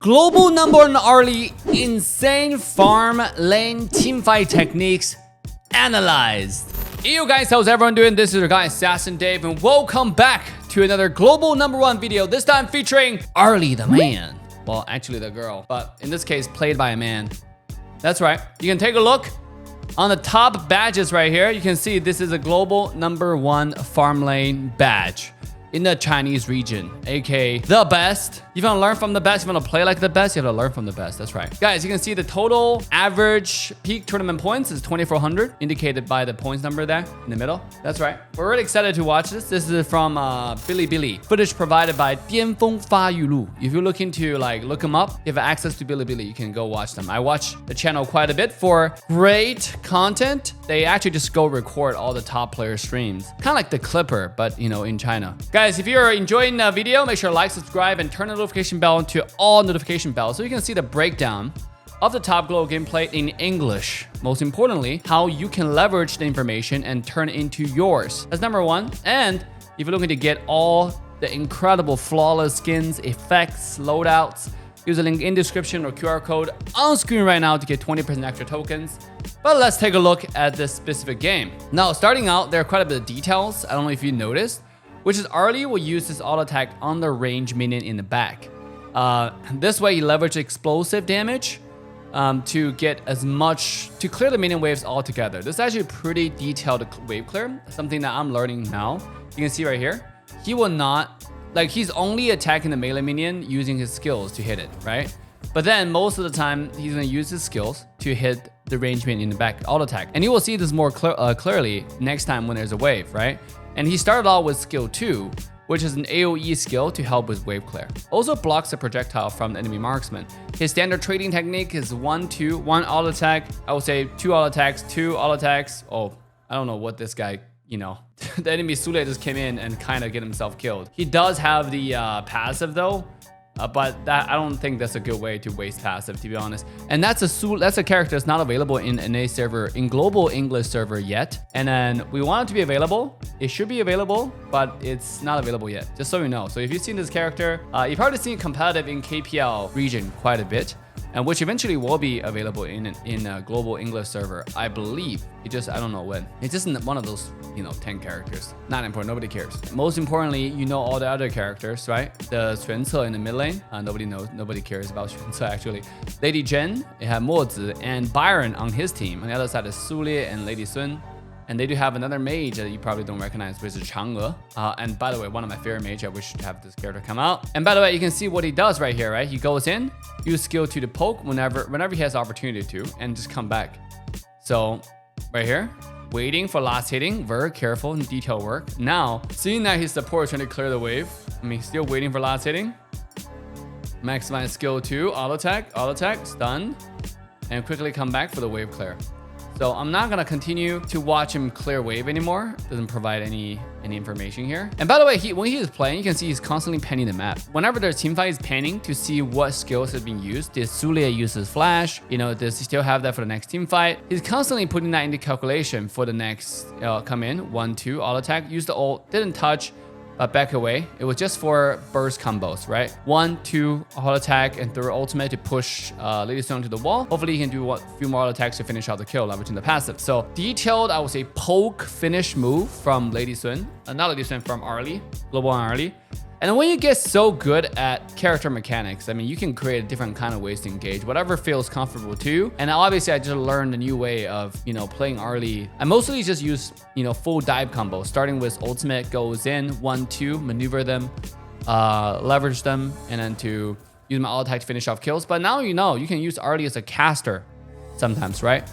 Global #1 Arli insane farm lane teamfight techniques analyzed. Yo guys, how's everyone doing? This is your guy Assassin Dave and welcome back to another global #1 video, this time featuring Arli the man. Well, actually the girl, but in this case played by a man. That's right. You can take a look on the top badges right here. You can see this is a global #1 farm lane badge in the Chinese region, aka the best. If you want to learn from the best, if you want to play like the best, you have to learn from the best. That's right. Guys, you can see the total average peak tournament points is 2,400, indicated by the points number there in the middle. That's right. We're really excited to watch this. This is from Bilibili. Footage provided by 巅峰发育录. If you're looking to look them up, you have access to Bilibili, you can go watch them. I watch the channel quite a bit for great content. They actually just go record all the top player streams. Kind of like the Clipper, but in China. Guys, if you're enjoying the video, make sure to like, subscribe, and turn the notification bell to all notification bells so you can see the breakdown of the top global gameplay in English. Most importantly, how you can leverage the information and turn it into yours. That's #1. And if you're looking to get all the incredible flawless skins, effects, loadouts, use the link in description or QR code on screen right now to get 20% extra tokens. But let's take a look at this specific game. Now, starting out, there are quite a bit of details. I don't know if you noticed, which is Arli will use this auto attack on the range minion in the back. This way, he leverages explosive damage to get to clear the minion waves altogether. This is actually a pretty detailed wave clear, something that I'm learning now. You can see right here, he will not, he's only attacking the melee minion using his skills to hit it, right? But then most of the time, he's gonna use his skills to hit the range minion in the back, auto attack. And you will see this more clearly next time when there's a wave, right? And he started out with skill 2, which is an AoE skill to help with wave clear. Also blocks the projectile from the enemy marksman. His standard trading technique is 1-2, 1 auto attack. I would say 2 auto attacks, 2 auto attacks. Oh, I don't know what this guy, the enemy Sule just came in and kind of get himself killed. He does have the passive though, but I don't think that's a good way to waste passive, to be honest. And that's a character that's not available in NA server, in global English server yet. And then we want it to be available. It should be available, but it's not available yet, just so you know. So if you've seen this character, you've probably seen it competitive in KPL region quite a bit, and which eventually will be available in a global English server, I believe. I don't know when. It's just one of those, 10 characters. Not important, nobody cares. Most importantly, all the other characters, right? The Xuance in the mid lane, nobody cares about Xuance actually. Lady Jen, it had Mozi and Byron on his team. On the other side is Sule and Lady Sun. And they do have another mage that you probably don't recognize, which is Chang'e. And by the way, one of my favorite mage, I wish to have this character come out. And by the way, you can see what he does right here, right? He goes in, use skill 2 to poke whenever he has opportunity to, and just come back. So right here, waiting for last hitting, very careful and detailed work. Now, seeing that his support is trying to clear the wave, still waiting for last hitting. Maximize skill 2, auto attack, stun, and quickly come back for the wave clear. So I'm not gonna continue to watch him clear wave anymore. Doesn't provide any information here. And by the way, when he is playing, you can see he's constantly panning the map. Whenever there's team fight, he's panning to see what skills have been used. Did Sule use his flash? Does he still have that for the next team fight? He's constantly putting that into calculation for the next come in. 1-2 auto attack. Use the ult. Didn't touch. But back away. It was just for burst combos, right? 1-2 auto attack and throw ultimate to push Lady Sun to the wall. Hopefully he can do a few more auto attacks to finish out the kill, leveraging the passive. So detailed, I would say poke finish move from Lady Sun. Not Lady Sun, from Arli, global Arli. And when you get so good at character mechanics, you can create different kind of ways to engage, whatever feels comfortable to you. And obviously, I just learned a new way of, playing Arli. I mostly just use, full dive combos, starting with ultimate goes in, 1-2, maneuver them, leverage them, and then to use my auto attack to finish off kills. But now you can use Arli as a caster sometimes, right?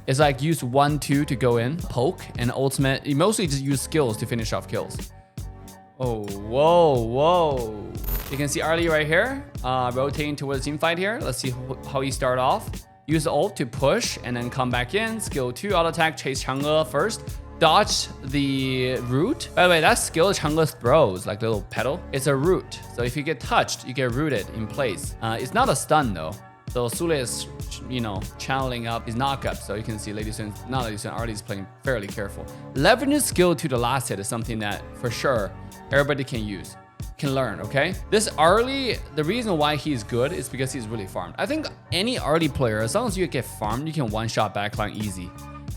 It's like use 1-2 to go in, poke, and ultimate. You mostly just use skills to finish off kills. Oh, whoa. You can see Arli right here, rotating towards the team fight here. Let's see how he started off. Use the ult to push and then come back in. Skill 2, auto attack, chase Chang'e first. Dodge the root. By the way, that skill Chang'e throws, like little petal. It's a root. So if you get touched, you get rooted in place. It's not a stun though. So Sule is, channeling up his knockup. So you can see Arli is playing fairly careful. Leveraging skill to the last hit is something that for sure everybody can use. can learn, okay? This Arli, the reason why he's good is because he's really farmed. I think any Arli player, as long as you get farmed, you can one-shot backline easy,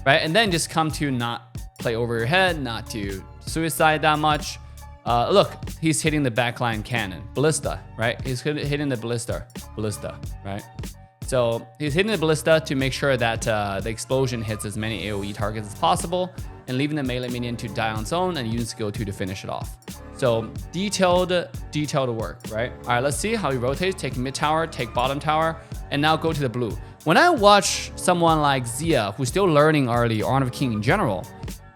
right? And then just come to not play over your head, not to suicide that much. Look, he's hitting the backline cannon, ballista, right? He's hitting the ballista, right? So he's hitting the ballista to make sure that the explosion hits as many AoE targets as possible and leaving the melee minion to die on its own and using skill 2 to finish it off. So detailed work, right? All right, let's see how he rotates. Take mid tower, take bottom tower, and now go to the blue. When I watch someone like Zia, who's still learning Arli or Honor of King in general,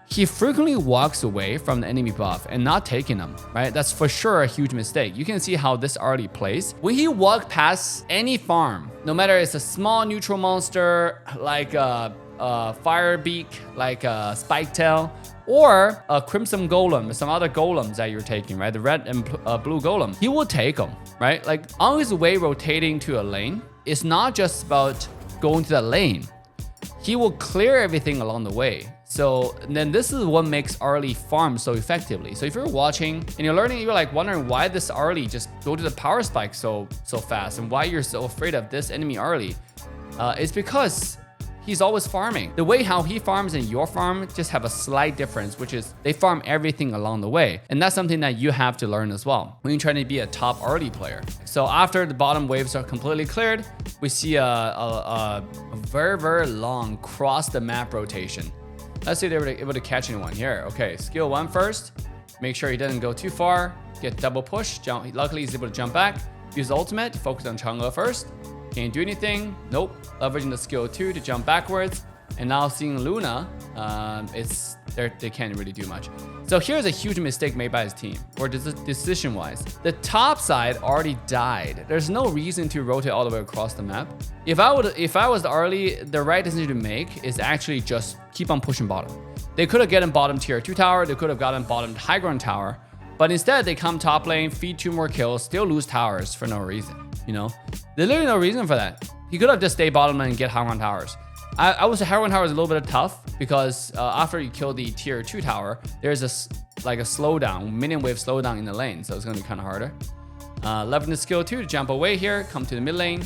he frequently walks away from the enemy buff and not taking them, right? That's for sure a huge mistake. You can see how this Arli plays. When he walks past any farm, no matter it's a small neutral monster like a Firebeak, like a Spiketail, or a Crimson Golem, some other golems that you're taking, right? The red and blue golem, he will take them, right? Like on his way rotating to a lane, it's not just about going to that lane. He will clear everything along the way. So then this is what makes Arli farm so effectively. So if you're watching and you're learning, you're like wondering why this Arli just go to the power spike so fast and why you're so afraid of this enemy Arli. It's because he's always farming. The way how he farms and your farm just have a slight difference, which is they farm everything along the way. And that's something that you have to learn as well when you're trying to be a top Arli player. So after the bottom waves are completely cleared, we see a very, very long cross the map rotation. Let's see if they were able to catch anyone here. Okay, skill 1 first. Make sure he doesn't go too far. Get double push. Jump. Luckily, he's able to jump back. Use ultimate. Focus on Chang'e first. Can't do anything. Nope. Leveraging the skill 2 to jump backwards. And now seeing Luna, they can't really do much. So here's a huge mistake made by his team, or decision-wise. The top side already died. There's no reason to rotate all the way across the map. If I was the Arli, the right decision to make is actually just keep on pushing bottom. They could have gotten bottom tier 2 tower. They could have gotten bottom high ground tower. But instead, they come top lane, feed 2 more kills, still lose towers for no reason. You know, there's literally no reason for that. He could have just stayed bottom lane and get high ground towers. I would say high ground tower is a little bit tough because after you kill the tier 2 tower, there's a slowdown, minion wave slowdown in the lane. So it's going to be kind of harder. Leveraging the skill 2 to jump away here, come to the mid lane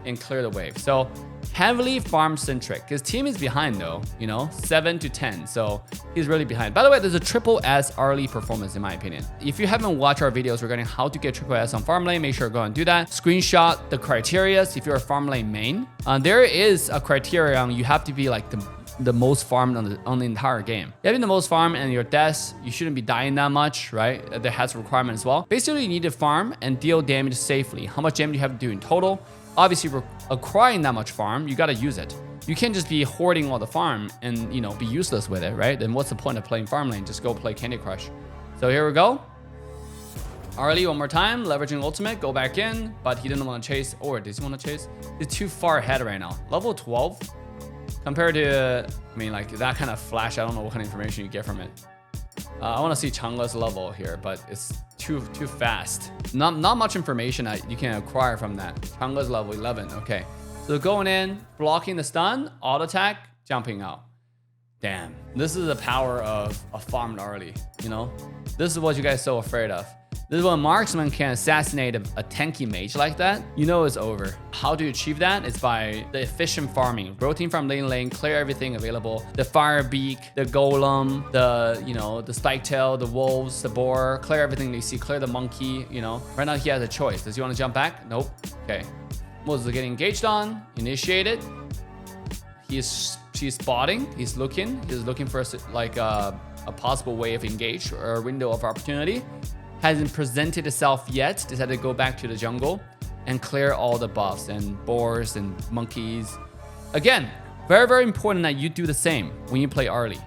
and clear the wave. So heavily farm centric. His team is behind though, you know, 7 to 10. So he's really behind. By the way, there's a triple S Arli performance in my opinion. If you haven't watched our videos regarding how to get triple S on farm lane, make sure to go and do that. Screenshot the criteria if you're a farm lane main. There is a criterion. You have to be like the most farmed on the entire game. You have the most farm and your deaths, you shouldn't be dying that much, right? That has a requirement as well. Basically, you need to farm and deal damage safely. How much damage you have to do in total? Obviously, we're acquiring that much farm, you gotta use it. You can't just be hoarding all the farm and, you know, be useless with it, right? Then what's the point of playing farm lane? Just go play Candy Crush. So here we go. Arli one more time, leveraging ultimate, go back in, but he didn't want to chase. Or does he want to chase? He's too far ahead right now. Level 12 compared to, I mean, like that kind of flash, I don't know what kind of information you get from it. I want to see Chang'e's level here, but it's too fast. Not much information that you can acquire from that. Chang'e's level 11. Okay, so going in, blocking the stun, auto attack, jumping out. Damn, this is the power of a farmed Arli. You know, this is what you guys are so afraid of. This is when marksman can assassinate a tanky mage like that, you know it's over. How to achieve that? It's by the efficient farming. Rotating from lane to lane, clear everything available. The Firebeak, the Golem, the Spiketail, the Wolves, the Boar, clear everything that you see, clear the Monkey, you know. Right now he has a choice. Does he want to jump back? Nope. Okay. Moses is getting engaged on, initiate it. She's spotting, he's looking for a possible way of engage or a window of opportunity. Hasn't presented itself yet. Decided to go back to the jungle and clear all the buffs and boars and monkeys. Again, very, very important that you do the same when you play Arli.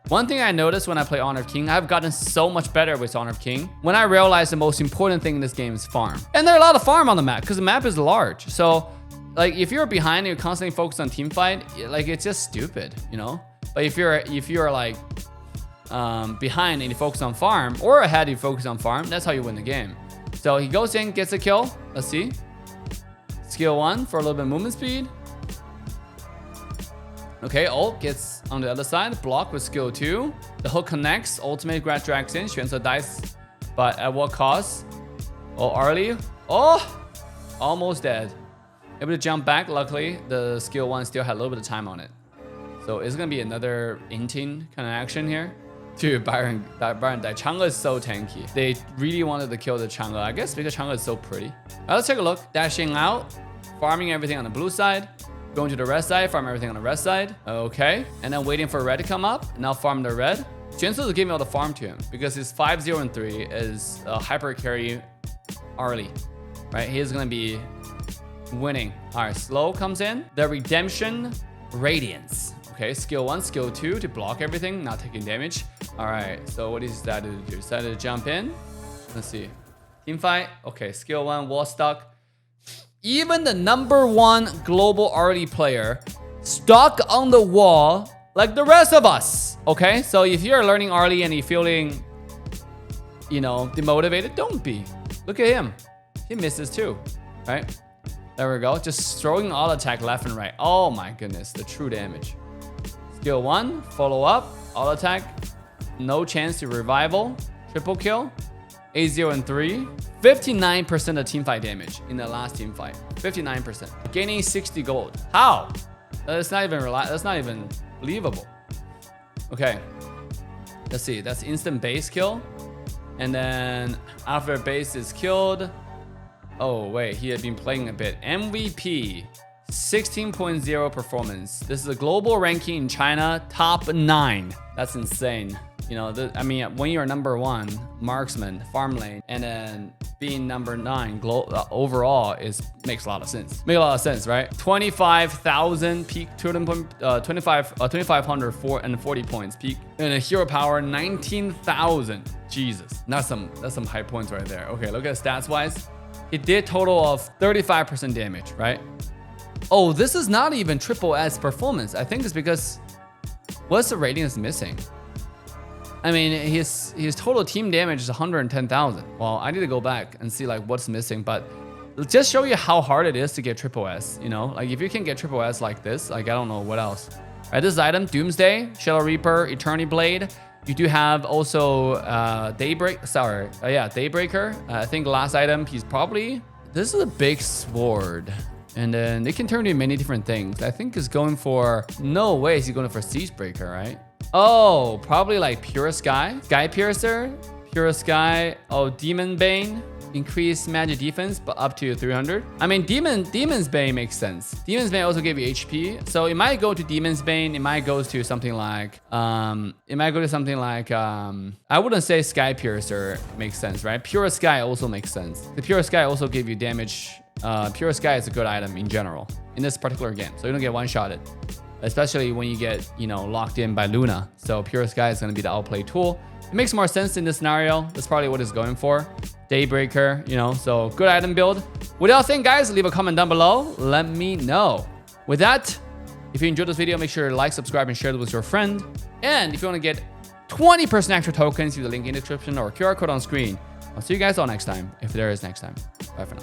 One thing I noticed when I play Honor of King, I've gotten so much better with Honor of King when I realized the most important thing in this game is farm. And there are a lot of farm on the map because the map is large. So like if you're behind and you're constantly focused on team fight, like it's just stupid, you know? But if you're like behind and you focus on farm, or ahead you focus on farm, that's how you win the game. So he goes in, gets a kill. Let's see. Skill 1 for a little bit of movement speed. Okay, ult gets on the other side, block with skill 2. The hook connects, ultimate grad drags in, Xuanze dies, but at what cost? Oh, Arli. Oh, almost dead. Able to jump back. Luckily, the skill 1 still had a little bit of time on it. So it's going to be another inting kind of action here. Dude, Byron died. Chang'e is so tanky. They really wanted to kill the Chang'e, I guess, because Chang'e is so pretty. Let's take a look. Dashing out, farming everything on the blue side, going to the red side, farm everything on the red side. Okay, and then waiting for red to come up. Now farm the red. Jinsu is giving all the farm to him because his 5, 0, and 3 is a hyper carry Arli, right? He's gonna be winning. All right, slow comes in. The redemption radiance. Okay, skill 1, skill 2 to block everything, not taking damage. All right, so what he decided to do? Decided to jump in. Let's see. Team fight. Okay, skill 1, wall stuck. Even the #1 global Arli player stuck on the wall like the rest of us. Okay, so if you're learning Arli and you're feeling, you know, demotivated, don't be. Look at him. He misses too, right? There we go. Just throwing all attack left and right. Oh my goodness, the true damage. Skill 1, follow up, all attack, no chance to revival, triple kill, 8, 0, and 3, 59% of team fight damage in the last team fight, 59%, gaining 60 gold. How? That's not even believable. Okay, let's see. That's instant base kill, and then after base is killed. Oh wait, he had been playing a bit. MVP. 16.0 performance. This is a global ranking in China, top 9. That's insane. You know, I mean, when you're #1 marksman, farm lane, and then being #9 overall makes a lot of sense. Make a lot of sense, right? 25,000 peak totem point, 2,540 points peak, and a hero power 19,000. Jesus, that's some high points right there. Okay, look at stats wise. It did total of 35% damage, right? Oh, this is not even triple S performance. I think it's because what's the rating is missing? I mean, his total team damage is 110,000. Well, I need to go back and see like what's missing, but just show you how hard it is to get triple S. You know, like if you can get triple S like this, like I don't know what else. All right, this item, Doomsday, Shadow Reaper, Eternity Blade. You do have also Daybreaker. I think last item he's probably, this is a big sword. And then they can turn into many different things. I think he's going for, no way is he going for Siegebreaker, right? Oh, probably like Pure Sky, Sky Piercer, Pure Sky. Oh, Demon Bane, increase magic defense, but up to 300. I mean, Demon's Bane makes sense. Demon's Bane also give you HP, so it might go to Demon's Bane. It might go to something like, I wouldn't say Sky Piercer makes sense, right? Pure Sky also makes sense. The Pure Sky also give you damage. Pure Sky is a good item in general in this particular game, so you don't get one-shotted, especially when you get, you know, locked in by Luna. So Pure Sky is going to be the outplay tool. It makes more sense in this scenario. That's probably what it's going for. Daybreaker, you know, so good item build. What do y'all think, guys? Leave a comment down below. Let me know. With that, if you enjoyed this video, make sure to like, subscribe, and share it with your friend. And if you want to get 20% extra tokens, use the link in the description or QR code on screen. I'll see you guys all next time, if there is next time. Bye for now.